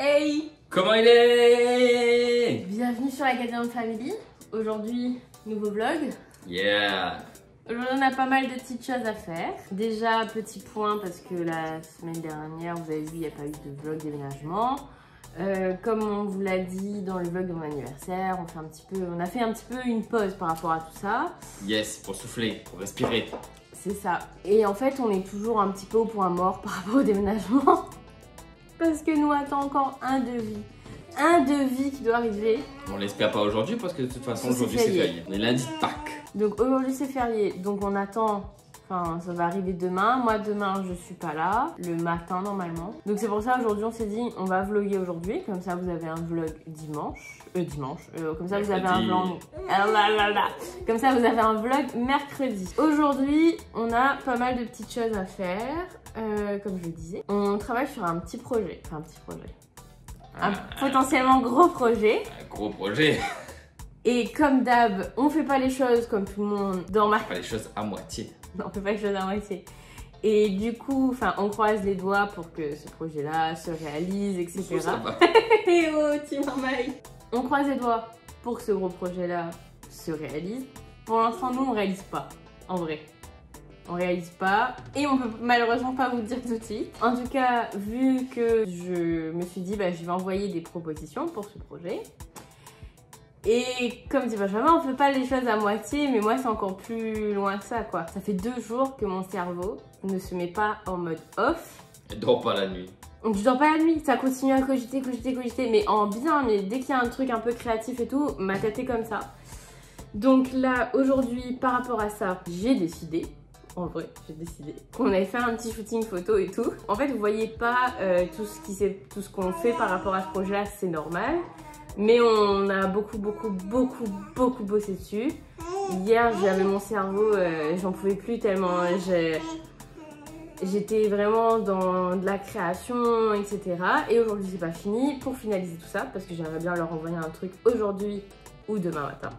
Hey! Comment il est? Bienvenue sur la Academy Family. Aujourd'hui, nouveau vlog. Yeah! Aujourd'hui, on a pas mal de petites choses à faire. Déjà, petit point parce que la semaine dernière, vous avez vu, il n'y a pas eu de vlog déménagement. Comme on vous l'a dit dans le vlog de mon anniversaire, on a fait un petit peu une pause par rapport à tout ça. Yes, pour souffler, pour respirer. C'est ça. Et en fait, on est toujours un petit peu au point mort par rapport au déménagement. Parce que nous attend encore un devis. Un devis qui doit arriver. On l'espère pas aujourd'hui parce que de toute façon aujourd'hui c'est férié. On est lundi de Pâques. Donc aujourd'hui c'est férié. Donc on attend. Enfin, ça va arriver demain. Moi, demain, je suis pas là. Le matin, normalement. Donc, c'est pour ça, aujourd'hui, on s'est dit, on va vlogger aujourd'hui. Comme ça, vous avez un vlog dimanche. Comme ça, vous avez un vlog... Comme ça, vous avez un vlog mercredi. Aujourd'hui, on a pas mal de petites choses à faire. Comme je le disais. On travaille sur un petit projet. Enfin, un petit projet. Un potentiellement gros projet. Un gros projet. Et comme d'hab, on fait pas les choses comme tout le monde dans ma... Pas les choses à moitié. Non, on fait pas les choses à moitié. Et du coup, on croise les doigts pour que ce projet-là se réalise, etc. Et oh, Team Marmaille. On croise les doigts pour que ce gros projet-là se réalise. Pour l'instant, nous, on réalise pas. En vrai. On réalise pas. Et on peut malheureusement pas vous le dire tout de suite. En tout cas, vu que je me suis dit, je vais envoyer des propositions pour ce projet. Et comme dit Benjamin, on fait pas les choses à moitié, mais moi c'est encore plus loin que ça quoi. Ça fait 2 jours que mon cerveau ne se met pas en mode off. Et dors pas la nuit. Donc je dors pas la nuit, ça continue à cogiter, mais en bien, mais dès qu'il y a un truc un peu créatif et tout, ma tête est comme ça. Donc là, aujourd'hui, par rapport à ça, j'ai décidé, en vrai, qu'on allait faire un petit shooting photo et tout. En fait, vous voyez pas tout ce qu'on fait par rapport à ce projet-là, c'est normal. Mais on a beaucoup bossé dessus. Hier, j'avais mon cerveau, j'en pouvais plus tellement j'étais vraiment dans de la création, etc. Et aujourd'hui, c'est pas fini pour finaliser tout ça parce que j'aimerais bien leur envoyer un truc aujourd'hui ou demain matin.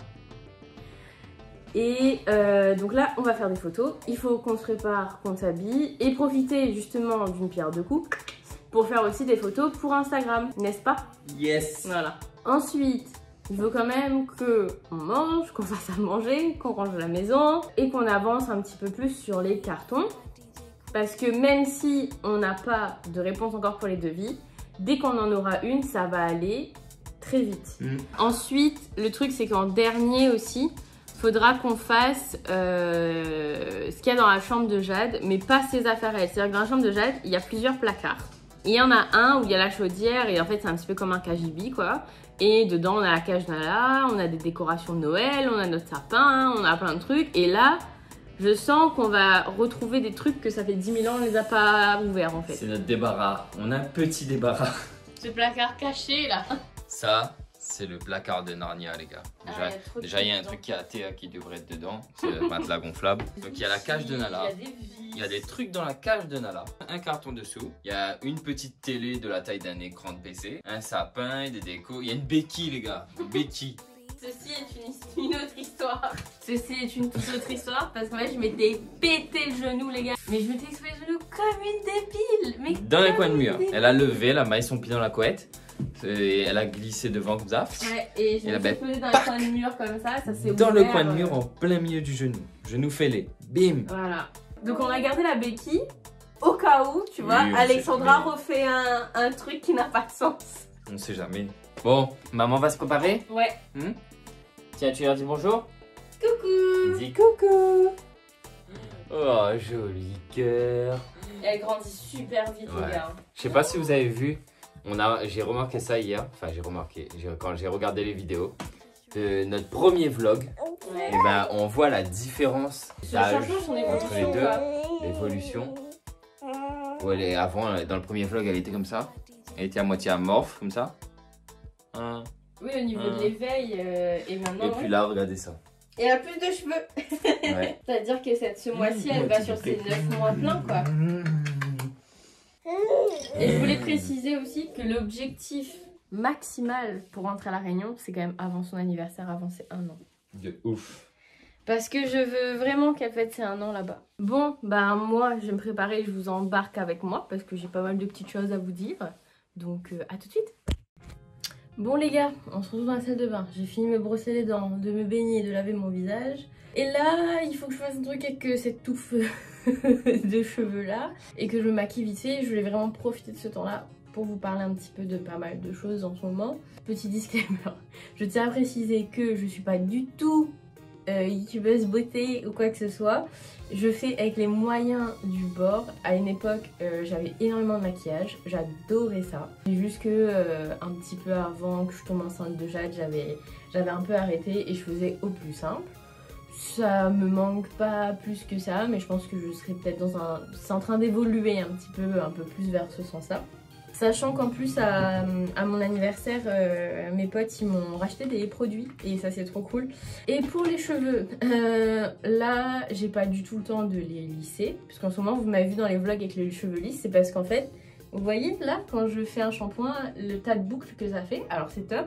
Et donc là, on va faire des photos. Il faut qu'on se prépare, qu'on s'habille et profiter justement d'une pierre deux coups pour faire aussi des photos pour Instagram, n'est-ce pas? Yes. Voilà. Ensuite, il faut quand même qu'on mange, qu'on fasse à manger, qu'on range la maison et qu'on avance un petit peu plus sur les cartons. Parce que même si on n'a pas de réponse encore pour les devis, dès qu'on en aura une, ça va aller très vite. Ensuite, le truc c'est qu'en dernier aussi, il faudra qu'on fasse ce qu'il y a dans la chambre de Jade, mais pas ses affaires à elle. C'est-à-dire que dans la chambre de Jade, il y a plusieurs placards. Il y en a un où il y a la chaudière et en fait c'est un petit peu comme un cagibi quoi. Et dedans on a la cage Nala, on a des décorations de Noël, on a notre sapin, on a plein de trucs. Et là, je sens qu'on va retrouver des trucs que ça fait 10 000 ans on les a pas ouverts en fait. C'est notre débarras, on a un petit débarras. Ce placard caché là. Ça, c'est le placard de Narnia les gars. Déjà il y a un truc qui a Théa qui devrait être dedans, c'est le matelas gonflable. Donc il y a la cage de Nala. Il y a des trucs dans la cage de Nala. Un carton dessous. Il y a une petite télé de la taille d'un écran de PC. Un sapin et des décos. Il y a une béquille les gars. Une béquille. Ceci est une autre histoire. Ceci est une toute autre histoire parce que moi je m'étais pété le genou les gars. Mais je m'étais explosé le genou comme une débile. Mais dans un coin de mur. Elle a levé, elle a mis son pied dans la couette. Et elle a glissé devant comme ça. Ouais, et je me suis explosé dans le coin de mur comme ça s'est dans ouvert. Le coin de mur en plein milieu du genou. Genou fêlé. Bim. Voilà. Donc on a gardé la béquille au cas où, tu vois, Alexandra refait un truc qui n'a pas de sens. On sait jamais. Bon, maman va se préparer? Ouais. Tiens, tu leur dis bonjour? Coucou. Dis coucou. Oh, joli cœur. Elle grandit super vite les gars. Je sais pas si vous avez vu, j'ai remarqué ça hier. Enfin, quand j'ai regardé les vidéos de notre premier vlog. Et ben, on voit la différence d'âge entre les deux, l'évolution. Avant, dans le premier vlog, elle était comme ça. Elle était à moitié amorphe, comme ça. Oui, au niveau de l'éveil, et maintenant... Et puis là, regardez ça. Et elle a plus de cheveux. Ouais. C'est-à-dire que ce mois-ci, elle va sur ses 9 mois pleins, quoi. Et je voulais préciser aussi que l'objectif maximal pour rentrer à La Réunion, c'est quand même avant son anniversaire, avant ses 1 an. De ouf. Parce que je veux vraiment qu'elle fête ses 1 an là-bas. Bon, moi, je vais me préparer, je vous embarque avec moi, parce que j'ai pas mal de petites choses à vous dire. Donc à tout de suite. Bon les gars, on se retrouve dans la salle de bain. J'ai fini de me brosser les dents, de me baigner, de laver mon visage. Et là, il faut que je fasse un truc avec cette touffe de cheveux là. Et que je me maquille vite fait. Je voulais vraiment profiter de ce temps-là pour vous parler un petit peu de pas mal de choses en ce moment. Petit disclaimer, je tiens à préciser que je suis pas du tout youtubeuse beauté ou quoi que ce soit. Je fais avec les moyens du bord. À une époque, j'avais énormément de maquillage, j'adorais ça. C'est juste que un petit peu avant que je tombe enceinte de Jade, j'avais un peu arrêté et je faisais au plus simple. Ça me manque pas plus que ça, mais je pense que je serai peut-être dans un... C'est en train d'évoluer un peu plus vers ce sens-là. Sachant qu'en plus à mon anniversaire, mes potes ils m'ont racheté des produits et ça c'est trop cool. Et pour les cheveux, là j'ai pas du tout le temps de les lisser. Parce qu'en ce moment vous m'avez vu dans les vlogs avec les cheveux lisses, c'est parce qu'en fait, vous voyez là quand je fais un shampoing, le tas de boucles que ça fait, alors c'est top.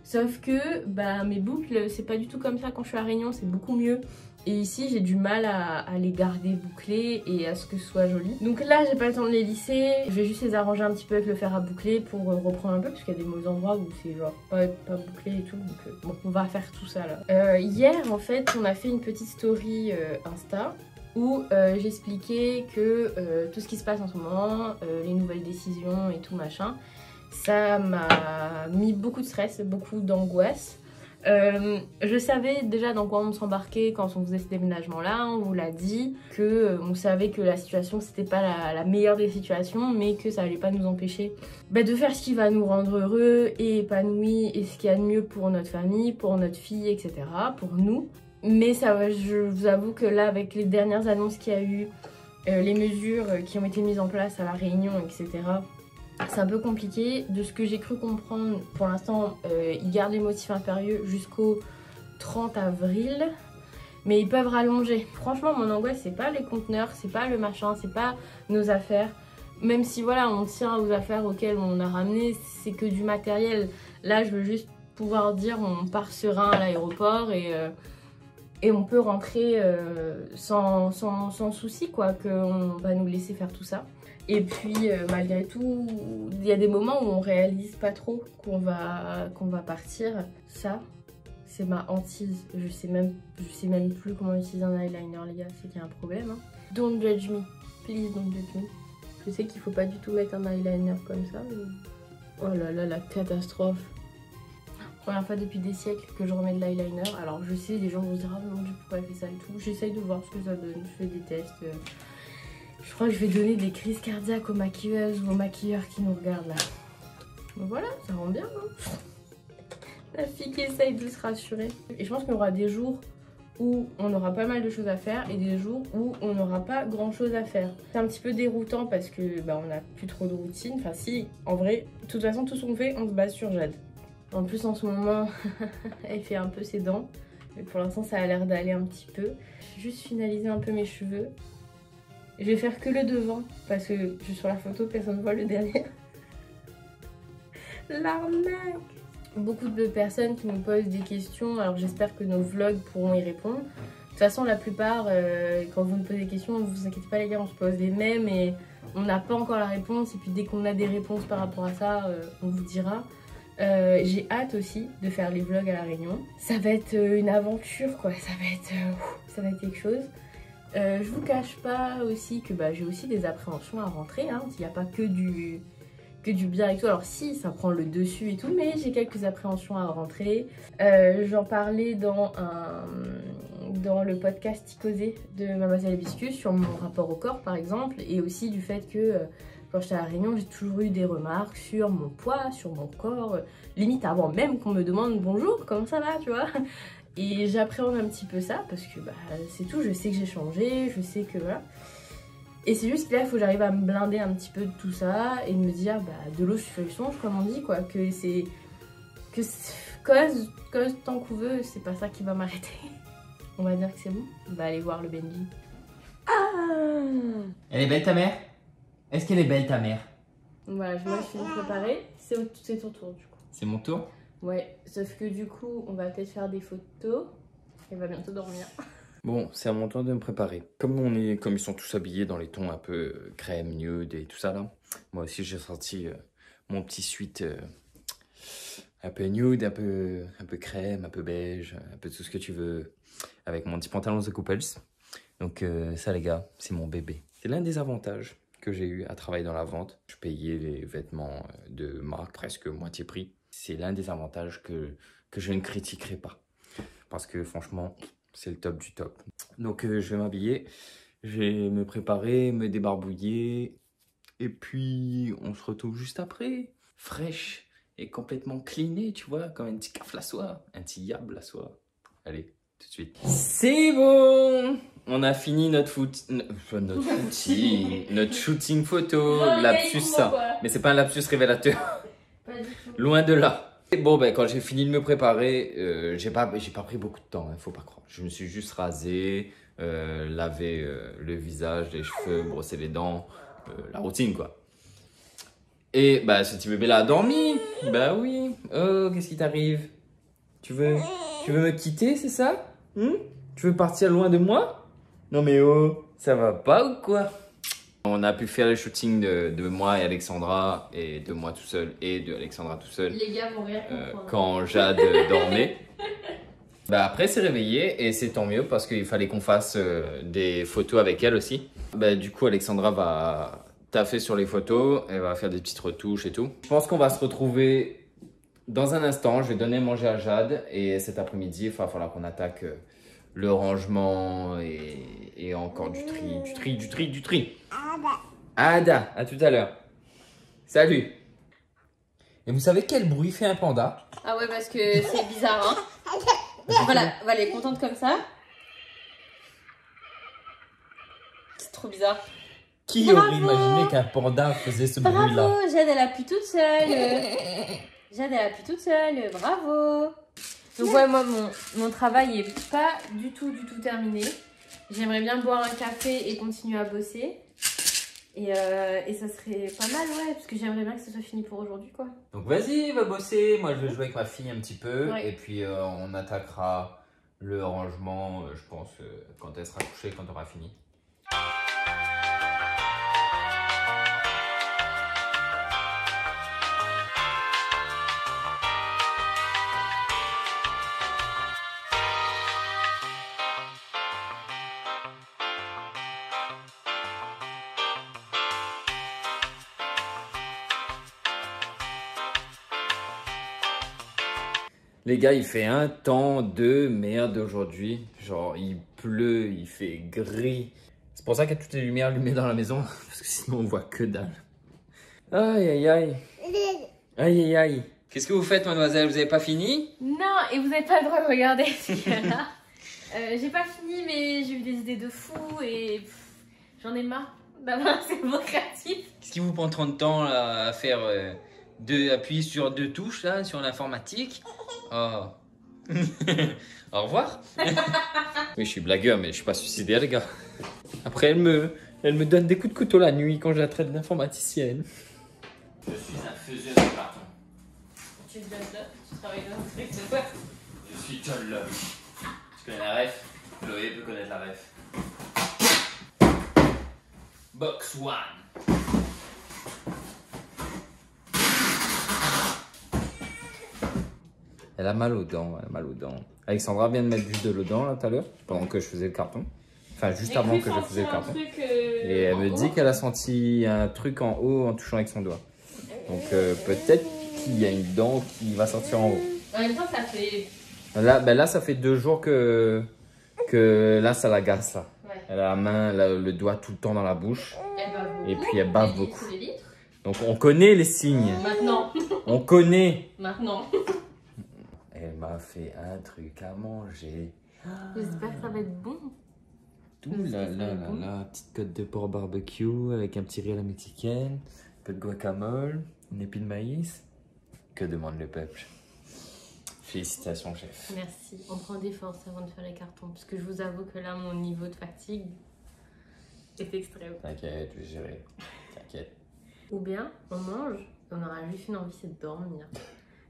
Sauf que bah, mes boucles c'est pas du tout comme ça quand je suis à Réunion, c'est beaucoup mieux. Et ici j'ai du mal à les garder bouclés et à ce que ce soit joli. Donc là j'ai pas le temps de les lisser. Je vais juste les arranger un petit peu avec le fer à boucler pour reprendre un peu. Parce qu'il y a des mauvais endroits où c'est genre pas bouclé et tout. Donc bon, on va faire tout ça là. Hier en fait on a fait une petite story Insta où j'expliquais que tout ce qui se passe en ce moment, les nouvelles décisions et tout machin, ça m'a mis beaucoup de stress, beaucoup d'angoisse. Je savais déjà dans quoi on s'embarquait quand on faisait ce déménagement là, on vous l'a dit, que on savait que la situation c'était pas la meilleure des situations, mais que ça allait pas nous empêcher de faire ce qui va nous rendre heureux et épanouis et ce qu'il y a de mieux pour notre famille, pour notre fille, etc., pour nous. Mais ça, je vous avoue que là avec les dernières annonces qu'il y a eu, les mesures qui ont été mises en place à la Réunion, etc., c'est un peu compliqué. De ce que j'ai cru comprendre, pour l'instant, ils gardent les motifs impérieux jusqu'au 30 avril. Mais ils peuvent rallonger. Franchement, mon angoisse, c'est pas les conteneurs, c'est pas le machin, c'est pas nos affaires. Même si, voilà, on tient aux affaires auxquelles on a ramené, c'est que du matériel. Là, je veux juste pouvoir dire, on part serein à l'aéroport et on peut rentrer sans souci, quoi, qu'on va nous laisser faire tout ça. Et puis malgré tout, il y a des moments où on réalise pas trop qu'on va partir. Ça, c'est ma hantise. Je sais même plus comment utiliser un eyeliner, les gars, c'est qu'il y a un problème. Hein. Don't judge me, please don't judge me. Je sais qu'il faut pas du tout mettre un eyeliner comme ça, mais... Oh là là, la catastrophe. Première fois depuis des siècles que je remets de l'eyeliner. Alors je sais, les gens vont se dire, ah mon dieu, pourquoi elle fait ça et tout. J'essaye de voir ce que ça donne, je fais des tests. Je crois que je vais donner des crises cardiaques aux maquilleuses ou aux maquilleurs qui nous regardent là. Donc voilà, ça rend bien, hein. La fille qui essaye de se rassurer. Et je pense qu'il y aura des jours où on aura pas mal de choses à faire et des jours où on n'aura pas grand chose à faire. C'est un petit peu déroutant parce que bah, on n'a plus trop de routine. Enfin si, en vrai, de toute façon tout ce qu'on fait, on se base sur Jade. En plus en ce moment, elle fait un peu ses dents. Mais pour l'instant ça a l'air d'aller un petit peu. Je vais juste finaliser un peu mes cheveux. Je vais faire que le devant parce que sur la photo personne ne voit le derrière. L'arnaque! Beaucoup de personnes qui nous posent des questions, alors j'espère que nos vlogs pourront y répondre. De toute façon la plupart, quand vous nous posez des questions, ne vous inquiétez pas les gars, on se pose les mêmes et on n'a pas encore la réponse. Et puis dès qu'on a des réponses par rapport à ça, on vous dira. J'ai hâte aussi de faire les vlogs à la Réunion. Ça va être une aventure quoi, ça va être quelque chose. Je vous cache pas aussi que j'ai aussi des appréhensions à rentrer, hein. Il n'y a pas que du bien et tout. Alors si, ça prend le dessus et tout, mais j'ai quelques appréhensions à rentrer. J'en parlais dans le podcast Ticosé de Mademoiselle Hibiscus sur mon rapport au corps par exemple, et aussi du fait que quand j'étais à la Réunion, j'ai toujours eu des remarques sur mon poids, sur mon corps, limite avant même qu'on me demande bonjour, comment ça va, tu vois. Et j'appréhende un petit peu ça parce que c'est tout, je sais que j'ai changé, je sais que voilà. Et c'est juste que là, il faut que j'arrive à me blinder un petit peu de tout ça et me dire, de l'eau sur le songe, comme on dit, quoi. Que c'est... cause tant qu'on veut, c'est pas ça qui va m'arrêter. On va dire que c'est bon. On va aller voir le Benji. Ah! Elle est belle ta mère? Est-ce qu'elle est belle ta mère? Voilà, moi je finis de préparer. C'est ton tour du coup. C'est mon tour? Ouais, sauf que du coup, on va peut-être faire des photos. Elle va bientôt dormir. Bon, c'est à mon tour de me préparer. Comme ils sont tous habillés dans les tons un peu crème, nude et tout ça là, moi aussi j'ai sorti mon petit sweat un peu nude, un peu crème, un peu beige, un peu tout ce que tu veux, avec mon petit pantalon The Couples. Donc ça les gars, c'est mon bébé. C'est l'un des avantages que j'ai eu à travailler dans la vente. Je payais les vêtements de marque presque moitié prix. C'est l'un des avantages que je ne critiquerai pas. Parce que franchement, c'est le top du top. Donc je vais m'habiller, je vais me préparer, me débarbouiller. Et puis on se retrouve juste après, fraîche et complètement cleanée, tu vois, comme un petit caf la soie, un petit yab la soie. Allez, tout de suite. C'est bon! On a fini notre shooting photo, lapsus ça. Mais c'est pas un lapsus révélateur. Pas du tout. Loin de là. Et bon, ben, quand j'ai fini de me préparer, j'ai pas pris beaucoup de temps, hein, faut pas croire. Je me suis juste rasé, lavé le visage, les cheveux, brossé les dents, la routine quoi. Et bah, ce petit bébé là a dormi. Bah oui. Oh, qu'est-ce qui t'arrive? Tu veux me quitter, c'est ça? Tu veux partir loin de moi? Non mais oh, ça va pas ou quoi? On a pu faire le shooting de moi et Alexandra, et de moi tout seul, et de Alexandra tout seul. Les gars vont rien comprendre. Quand Jade dormait. Bah après, c'est réveillé, et c'est tant mieux, parce qu'il fallait qu'on fasse des photos avec elle aussi. Bah du coup, Alexandra va taffer sur les photos, elle va faire des petites retouches et tout. Je pense qu'on va se retrouver dans un instant. Je vais donner à manger à Jade, et cet après-midi, il va falloir qu'on attaque le rangement et encore du tri. Ada, à tout à l'heure. Salut. Et vous savez quel bruit fait un panda? Ah ouais, parce que c'est bizarre, hein. Voilà, elle est contente comme ça. C'est trop bizarre. Qui aurait imaginé qu'un panda faisait ce bruit-là? Bravo, Jade, elle appuie toute seule. Jade, elle appuie toute seule. Bravo. Donc ouais, moi, mon travail est pas du tout terminé. J'aimerais bien boire un café et continuer à bosser. Et ça serait pas mal, ouais, parce que j'aimerais bien que ce soit fini pour aujourd'hui, quoi. Donc vas-y, va bosser. Moi, je vais jouer avec ma fille un petit peu. Ouais. Et puis, on attaquera le rangement, je pense, quand elle sera couchée, quand on aura fini. Les gars, il fait un temps de merde aujourd'hui. Genre, il pleut, il fait gris. C'est pour ça qu'il y a toutes les lumières allumées dans la maison. Parce que sinon, on voit que dalle. Aïe, aïe, aïe. Aïe, aïe, aïe. Qu'est-ce que vous faites, mademoiselle? Vous avez pas fini? Non, et vous n'avez pas le droit de regarder ce qu'il y a là. J'ai pas fini, mais j'ai eu des idées de fou et j'en ai marre d'avoir un cerveau créatif. Qu'est-ce qui vous prend 30 temps là, à faire appuyer sur 2 touches là, sur l'informatique? Oh. Au revoir. Oui, je suis blagueur, mais je suis pas suicidaire, les gars. Après, elle me donne des coups de couteau la nuit quand je la traite d'informaticienne. Je suis un faiseur de carton. Tu te donnes là, tu travailles dans un truc, c'est quoi? Je suis John Love. Tu connais la ref? Chloé peut connaître la ref. Box One. Elle a mal aux dents, Alexandra vient de mettre du jus de l'eau dents là tout à l'heure, pendant que je faisais le carton. Enfin, juste avant que je faisais le carton. Et elle me dit qu'elle a senti un truc en haut en touchant avec son doigt. Donc peut-être qu'il y a une dent qui va sortir en haut. En même temps, ça fait... Là, ça fait 2 jours que là, ça l'agace là. Ouais. Elle a la main, le doigt tout le temps dans la bouche. Elle bave beaucoup. Et puis elle bave beaucoup. Les litres. Donc on connaît les signes. Maintenant. On connaît. Maintenant. Elle m'a fait un truc à manger. J'espère que ça va être bon. Tout là, petite côte de porc barbecue avec un petit riz à la mexicaine, un peu de guacamole, une épine de maïs. Que demande le peuple? Félicitations, chef. Merci. On prend des forces avant de faire les cartons. Parce que je vous avoue que là, mon niveau de fatigue est extrême. T'inquiète, je vais gérer. T'inquiète. Ou bien, on mange, on aura juste une envie, c'est de dormir.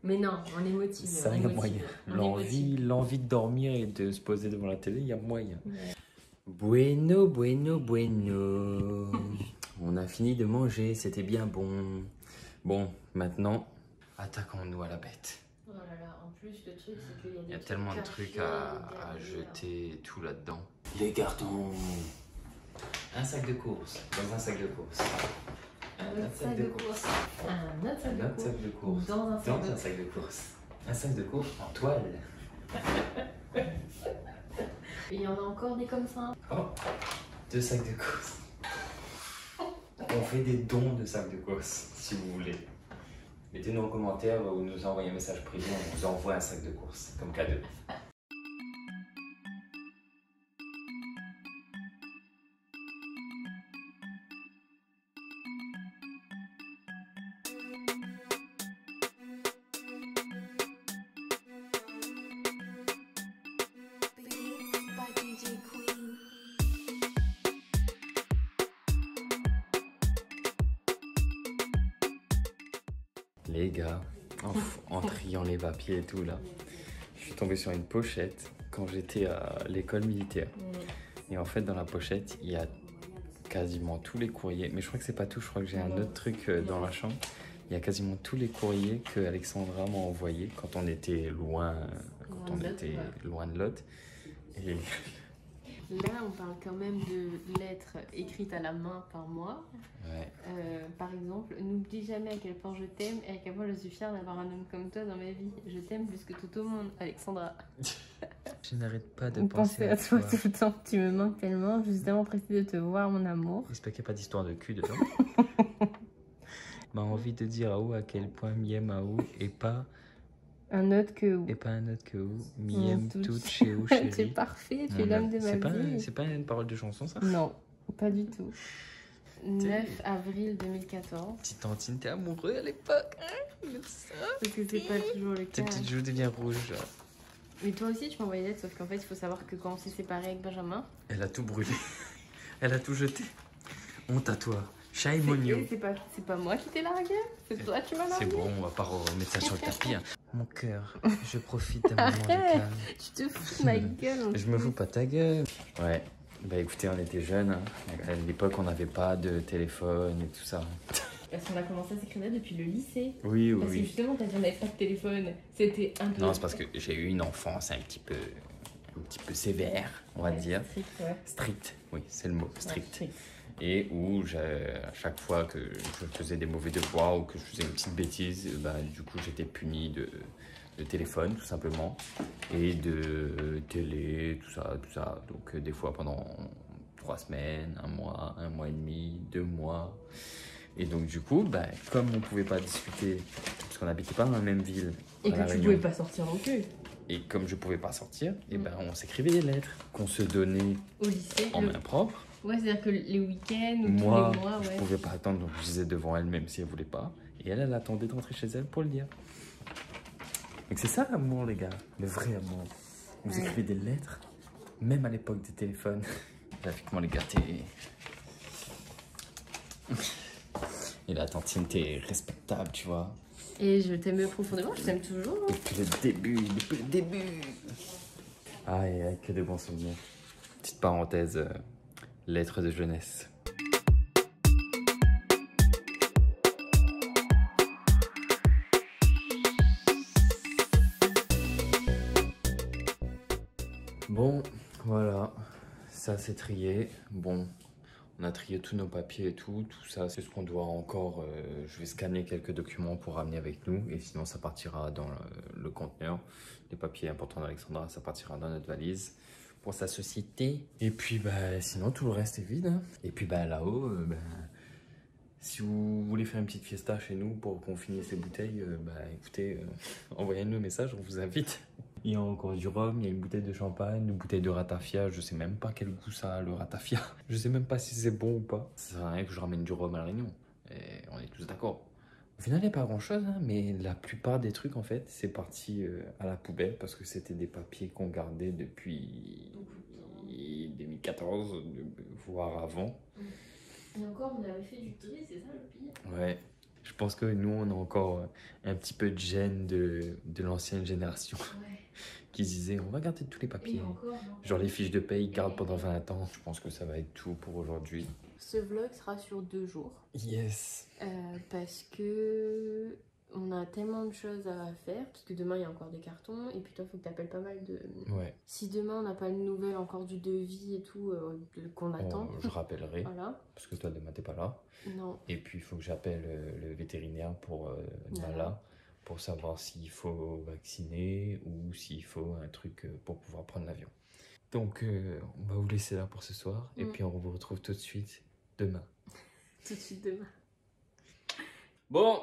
Mais non, on est motivé. Ça, il y a moyen. L'envie de dormir et de se poser devant la télé, il y a moyen. Ouais. Bueno. On a fini de manger, c'était bien bon. Bon, maintenant, attaquons-nous à la bête. Oh là là, en plus le truc c'est qu'il y a des Il y a tellement de trucs à jeter et tout là-dedans. Les cartons. Un sac de course. Dans un sac de course. Un autre sac de course. Un autre sac de course. Dans un sac de course. Un sac de course en toile. Et il y en a encore des comme ça. Oh, 2 sacs de course. On fait des dons de sacs de course, si vous voulez. Mettez-nous en commentaire ou nous envoyez un message privé, on vous envoie un sac de course comme cadeau. Les gars, en triant les papiers et tout là, je suis tombé sur une pochette quand j'étais à l'école militaire. Et en fait dans la pochette, il y a quasiment tous les courriers, mais je crois que c'est pas tout, je crois que j'ai un autre truc dans la chambre. Il y a quasiment tous les courriers que Alexandra m'a envoyés quand on était loin, loin de Lot. Et là, on parle quand même de lettres écrites à la main par moi. ouais. Par exemple, n'oublie jamais à quel point je t'aime et à quel point je suis fière d'avoir un homme comme toi dans ma vie. Je t'aime plus que tout au monde, Alexandra. Je n'arrête pas de penser à toi tout le temps. Tu me manques tellement. Je suis tellement pressée de te voir, mon amour. J'espère qu'il n'y a pas d'histoire de cul dedans. M'a envie de dire à où à quel point m'aime à où et pas un autre que où. Et pas un autre que où. M'aime toute chez où chérie. C'est parfait, tu es l'homme de ma vie. C'est pas une parole de chanson ça? Non, pas du tout. 9 avril 2014. Petite Tantine, t'es amoureux à l'époque, hein? Parce que c'est pas toujours le cas. Tes petites joues deviennent rouges. Mais toi aussi, tu m'envoyais lettre, sauf qu'en fait, il faut savoir que quand on s'est séparés avec Benjamin... Elle a tout brûlé. Elle a tout jeté. Honte à toi. Shame on you. C'est pas moi qui t'ai largué, c'est toi qui m'as largué. C'est bon, on va pas remettre ça sur le tapis. Hein. Mon cœur, je profite d'un moment de calme. Tu te fous de ma gueule. Je me fous pas de ta gueule. Ouais, bah écoutez, on était jeunes. Hein. À l'époque, on n'avait pas de téléphone et tout ça. Parce qu'on a commencé à s'écrire depuis le lycée. Oui, oui. Parce que justement, t'as dit on n'avait pas de téléphone. C'était un peu... Non, c'est parce que j'ai eu une enfance un petit peu sévère, on va dire. Strict, ouais. Strict, oui, c'est le mot, strict. Ouais, strict. Et où à chaque fois que je faisais des mauvais devoirs ou que je faisais une petite bêtise, bah, du coup j'étais puni de téléphone tout simplement et de télé, tout ça. Donc des fois pendant 3 semaines, 1 mois et demi, 2 mois. Et donc du coup, bah, comme on pouvait pas discuter, parce qu'on n'habitait pas dans la même ville. Et que tu pouvais pas sortir non plus. Et comme je pouvais pas sortir, et ben on s'écrivait des lettres qu'on se donnait au lycée en main propre. Ouais, c'est-à-dire que les week-ends ou moi, tous les mois, ouais. Je pouvais pas attendre, donc je disais devant elle même si elle voulait pas. Et elle attendait de rentrer chez elle pour le dire. Donc c'est ça l'amour, les gars, le vrai amour. Vous écrivez des lettres, même à l'époque des téléphones. Avec moi, les gars, Et la tantine, t'es respectable, tu vois. Et je t'aime profondément, je t'aime toujours. Hein. Depuis le début. Aïe, que de bons souvenirs. Petite parenthèse, lettres de jeunesse. Bon, voilà, ça c'est trié. Bon, on a trié tous nos papiers et tout ça, c'est ce qu'on doit encore. Je vais scanner quelques documents pour ramener avec nous et sinon ça partira dans le conteneur. Les papiers importants d'Alexandra, ça partira dans notre valise pour sa société. Et puis bah sinon tout le reste est vide. Hein. Et puis bah là-haut, si vous voulez faire une petite fiesta chez nous pour qu'on finisse ces bouteilles, bah écoutez, envoyez-nous un message, on vous invite. Il y a encore du rhum, il y a une bouteille de champagne, une bouteille de ratafia. Je sais même pas quel goût ça a, le ratafia. Je sais même pas si c'est bon ou pas. Ça sert à rien que je ramène du rhum à la Réunion. Et on est tous d'accord. Au final, il n'y a pas grand chose, hein, mais la plupart des trucs, en fait, c'est parti à la poubelle parce que c'était des papiers qu'on gardait depuis 2014, voire avant. Et encore, on avait fait du tri, c'est ça le pire? Ouais. Je pense que nous, on a encore un petit peu de gêne de l'ancienne génération qui disait on va garder tous les papiers. Genre les fiches de paye, garde pendant 20 ans. Je pense que ça va être tout pour aujourd'hui. Ce vlog sera sur 2 jours. Yes. Parce que on a tellement de choses à faire. Parce que demain, il y a encore des cartons. Et puis toi, il faut que tu appelles pas mal de... Ouais. Si demain, on n'a pas de nouvelles encore du devis et tout qu'on attend. Je rappellerai. Voilà. Parce que toi, demain, t'es pas là. Non. Et puis, il faut que j'appelle le vétérinaire pour Nala. Pour savoir s'il faut vacciner ou s'il faut un truc pour pouvoir prendre l'avion. Donc, on va vous laisser là pour ce soir. Et puis, on vous retrouve tout de suite demain. Tout de suite demain. Bon,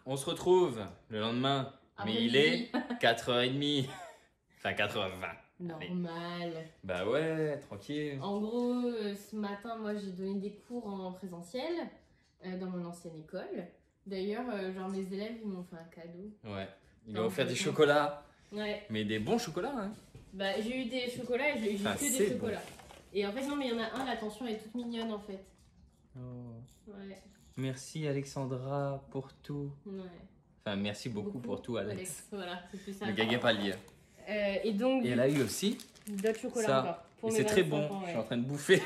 on se retrouve le lendemain. Après mais il est 4h30. Enfin, 4h20. Normal. Bah ouais, tranquille. En gros, ce matin, moi, j'ai donné des cours en présentiel dans mon ancienne école. D'ailleurs, genre mes élèves, ils m'ont fait un cadeau. Ouais. Ils m'ont offert des chocolats. Ouais. Mais des bons chocolats, hein. Bah, j'ai eu des chocolats et j'ai eu que des chocolats. Bon. Et en fait, non, mais il y en a un, l'attention est toute mignonne, en fait. Oh. Ouais. Merci Alexandra pour tout. Ouais. Enfin, merci beaucoup pour tout, Alex. Voilà, c'est plus ça. Ne gagnez pas le lire. Et donc... Et elle a eu aussi d'autres chocolats encore. Et c'est très bon. Ouais. Je suis en train de bouffer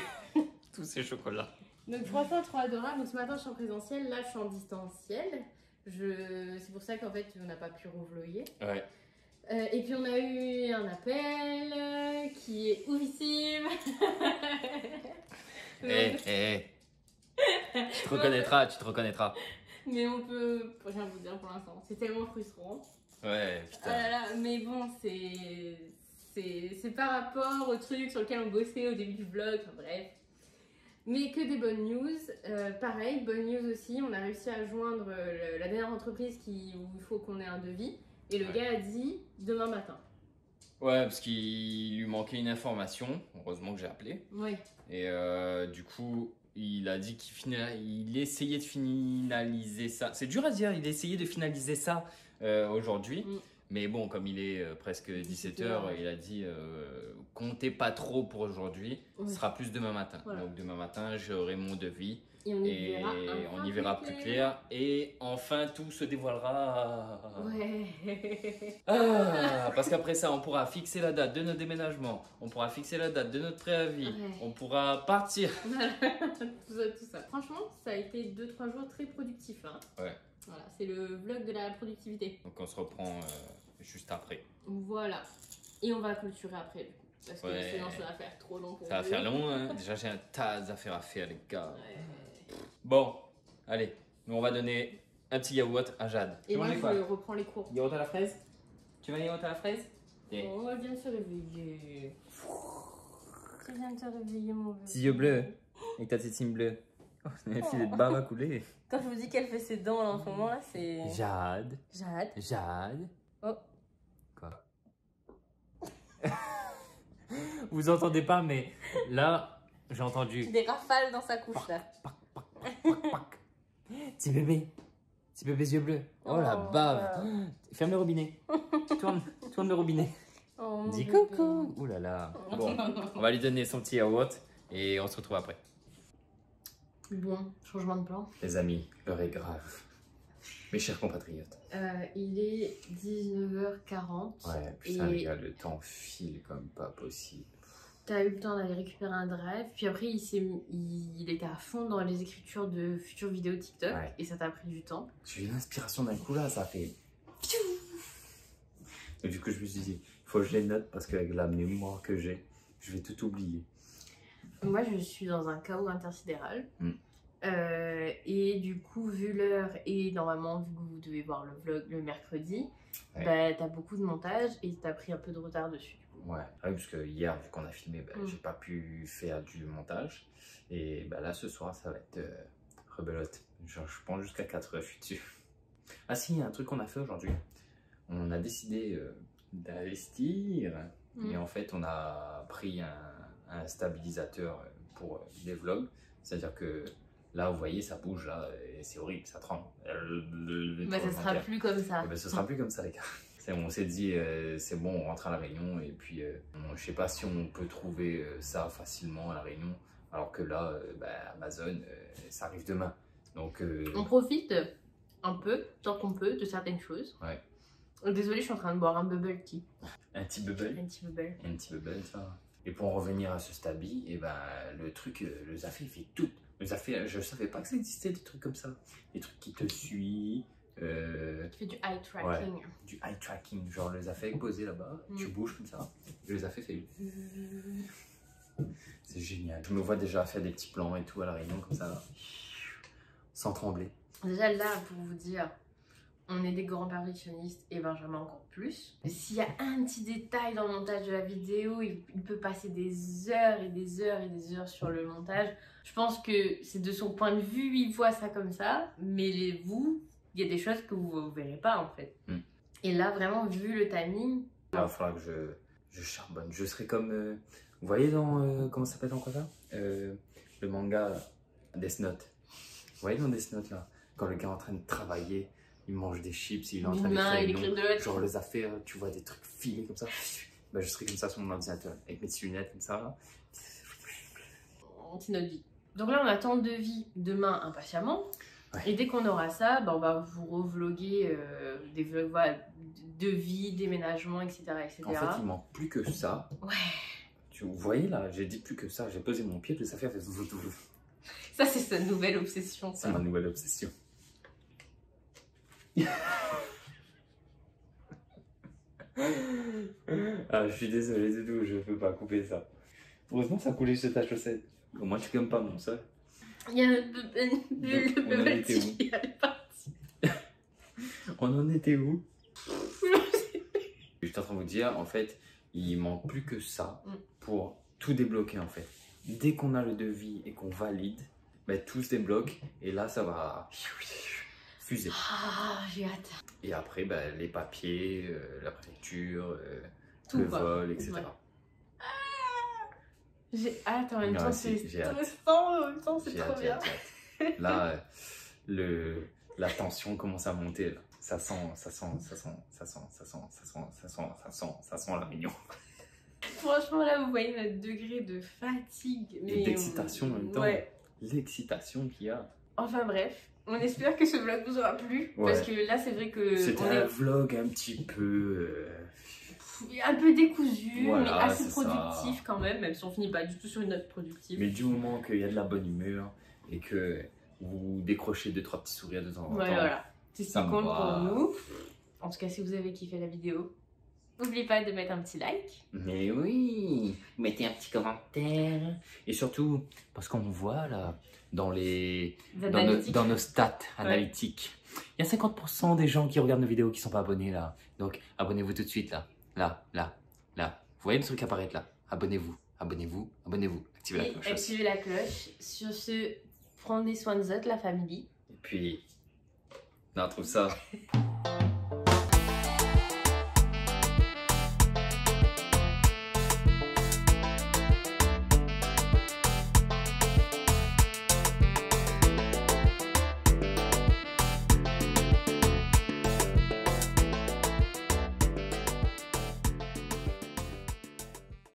tous ces chocolats. Donc franchement, trop adorable. Donc ce matin, je suis en présentiel. Là, je suis en distanciel. C'est pour ça qu'en fait, on n'a pas pu revloguer. Ouais. Et puis, on a eu un appel qui est oufissime. Tu te reconnaîtras, tu te reconnaîtras. Mais on peut rien vous dire pour l'instant. C'est tellement frustrant. Ouais, putain. Ah là là, mais bon, c'est par rapport au truc sur lequel on bossait au début du vlog. Enfin bref. Mais que des bonnes news. Pareil, bonne news aussi. On a réussi à joindre la dernière entreprise où il faut qu'on ait un devis. Et le gars a dit demain matin. Ouais, parce qu'il lui manquait une information. Heureusement que j'ai appelé. Oui. Et du coup, il a dit qu'il essayait de finaliser ça. C'est dur à dire, il essayait de finaliser ça aujourd'hui. Mais bon, comme il est presque 17h, il a dit comptez pas trop pour aujourd'hui, ce sera plus demain matin. Voilà. Donc demain matin, j'aurai mon devis et on y verra plus clair. Et enfin, tout se dévoilera. Ouais. Parce qu'après ça, on pourra fixer la date de notre déménagement, on pourra fixer la date de notre préavis, on pourra partir. Voilà. tout ça. Franchement, ça a été 2-3 jours très productifs. Hein. Ouais. Voilà, c'est le vlog de la productivité. Donc on se reprend juste après. Voilà. Et on va clôturer après du coup. Parce que sinon ça va faire trop long pour ça va faire long, hein. Déjà j'ai un tas d'affaires à faire les gars. Bon, allez. Nous on va donner un petit yaourt à Jade. Et moi je reprends les cours. Yaourt à la fraise? Tu veux un yaourt à la fraise? Oh, elle vient de se réveiller. Tu viens de te réveiller mon bébé. Petit yeux bleu. Avec ta tétine bleue. Oh, c'est un filet de bave à couler. Quand je vous dis qu'elle fait ses dents là, en ce moment là, c'est... Jade. Jade. Jade. Oh. Quoi? Vous entendez pas, mais là, j'ai entendu... Des rafales dans sa couche là. Petit bébé. Petit bébé yeux bleus. Oh, la bave. Ferme le robinet. Tourne le robinet. Oh, dis coucou. Ouh là là. Bon, on va lui donner son petit yaourt et on se retrouve après. Bon, changement de plan. Les amis, l'heure est grave. Mes chers compatriotes. Il est 19h40. Ouais, putain les gars, le temps file comme pas possible. T'as eu le temps d'aller récupérer un drive, puis après il était à fond dans les écritures de futures vidéos TikTok, et ça t'a pris du temps. J'ai eu une inspiration d'un coup là, ça fait... Et du coup je me suis dit, faut que je les note parce qu'avec la mémoire que j'ai, je vais tout oublier. Moi, je suis dans un chaos intersidéral. Et du coup, vu l'heure et normalement, vu que vous devez voir le vlog le mercredi, bah, t'as beaucoup de montage et t'as pris un peu de retard dessus. Du coup. Ouais, parce que hier, vu qu'on a filmé, bah, j'ai pas pu faire du montage. Et bah, là, ce soir, ça va être rebelote. Genre, je pense jusqu'à 4h, je suis dessus. Ah si, il y a un truc qu'on a fait aujourd'hui. On a décidé d'investir. Et en fait, on a pris un stabilisateur pour les vlogs. C'est-à-dire que là, vous voyez, ça bouge là, et c'est horrible, ça tremble. Mais ça sera plus comme ça. Et ben, ce sera plus comme ça, les gars. On s'est dit, c'est bon, on rentre à La Réunion, et puis je sais pas si on peut trouver ça facilement à La Réunion, alors que là, Amazon, ça arrive demain. Donc, on profite un peu, tant qu'on peut, de certaines choses. Ouais. Désolée, je suis en train de boire un bubble tea. Un petit bubble. Un petit bubble. Un petit bubble, ça. Et pour en revenir à ce Stabby, et ben le truc, le Zafé il fait tout. Le Zafé, je savais pas que ça existait des trucs comme ça. Des trucs qui te suivent. Qui fait du eye tracking. Ouais, du eye tracking. Genre le Zafé est posé là-bas, tu bouges comme ça. Et le Zafé fait. C'est génial. Je me vois déjà faire des petits plans et tout à la réunion comme ça. Là. Sans trembler. Déjà là, pour vous dire, on est des grands perfectionnistes et Benjamin encore plus. S'il y a un petit détail dans le montage de la vidéo, il peut passer des heures et des heures et des heures sur le montage. Je pense que c'est de son point de vue, il voit ça comme ça, mais vous, il y a des choses que vous ne verrez pas en fait. Et là, vraiment, vu le timing... Là, il va falloir que je charbonne. Je serai comme... vous voyez dans... comment ça s'appelle encore ça le manga Death Note. Vous voyez dans Death Note là, quand le gars est en train de travailler, il mange des chips, il est en train d'écrire le nom, genre les affaires, tu vois des trucs filés comme ça. Bah, je serai comme ça sur mon ordinateur, avec mes petites lunettes comme ça. C'est notre vie. Donc là, on attend le devis demain impatiemment. Ouais. Et dès qu'on aura ça, bah, on va vous revloguer des vlogs, voilà, devis, déménagement, etc., etc. En fait, il manque plus que ça. Ouais. Vous voyez là, j'ai dit plus que ça, j'ai posé mon pied, puis ça fait... Ça, c'est sa nouvelle obsession. C'est ma nouvelle obsession. Ah, je suis désolé, c'est tout, je peux pas couper ça. Heureusement, ça coulait sur ta chaussette. Au moins, tu gommes pas mon sol. Il y a le bubble tea, elle est partie. On en était où? Je suis en train de vous dire, en fait, il manque plus que ça pour tout débloquer, en fait. Dès qu'on a le devis et qu'on valide, ben, tout se débloque et là, ça va fuser. Ah, j'ai hâte. Et après, ben, les papiers, la préfecture, tout le vol, etc. Ouais. J'ai hâte, en même temps, c'est stressant, en même temps, c'est trop bien. Là, la tension commence à monter. Là. Ça sent la réunion. Franchement, là, vous voyez notre degré de fatigue. Et d'excitation en même temps. Ouais. L'excitation qu'il y a. Enfin bref, on espère que ce vlog vous aura plu. Ouais. Parce que là, c'est vrai que... C'était un vlog un petit peu... un peu décousu, voilà, mais assez productif quand même si on finit pas du tout sur une note productive. Mais du moment qu'il y a de la bonne humeur et que vous décrochez 2-3 petits sourires de temps en temps. Voilà, c'est ce qui compte pour nous. En tout cas, si vous avez kiffé la vidéo, n'oubliez pas de mettre un petit like. Mais oui, mettez un petit commentaire. Et surtout, parce qu'on voit là, dans nos stats analytiques, il y a 50% des gens qui regardent nos vidéos qui ne sont pas abonnés là. Donc abonnez-vous tout de suite là. Là. Vous voyez le truc apparaître là? Abonnez-vous. Activez la cloche. Activez la cloche. Sur ce, prenez soin de vous, la famille. Et puis, on trouve ça.